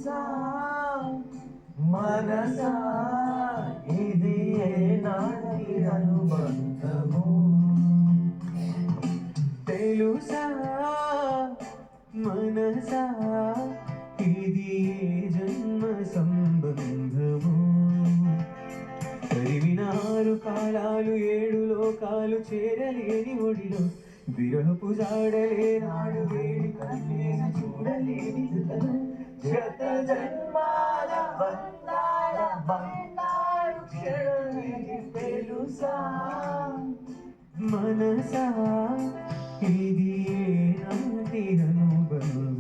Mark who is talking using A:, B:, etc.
A: తెలుసా మనసా ఇది ఏనాటి అనుబంధము తెలుసా మనసా ఇది ఏ జన్మ సంబంధము తరివినారు కాలాలు 7 లోకాలు చేరలేని ఒడిలో విరహపు జాడలే నాడు వేడి కన్నేసి చూడలేని జత జన్మాల బంధాల బంధాలు క్షణమిది తెలుసా మనసా ఇది ఏ నాటి అనుబంధం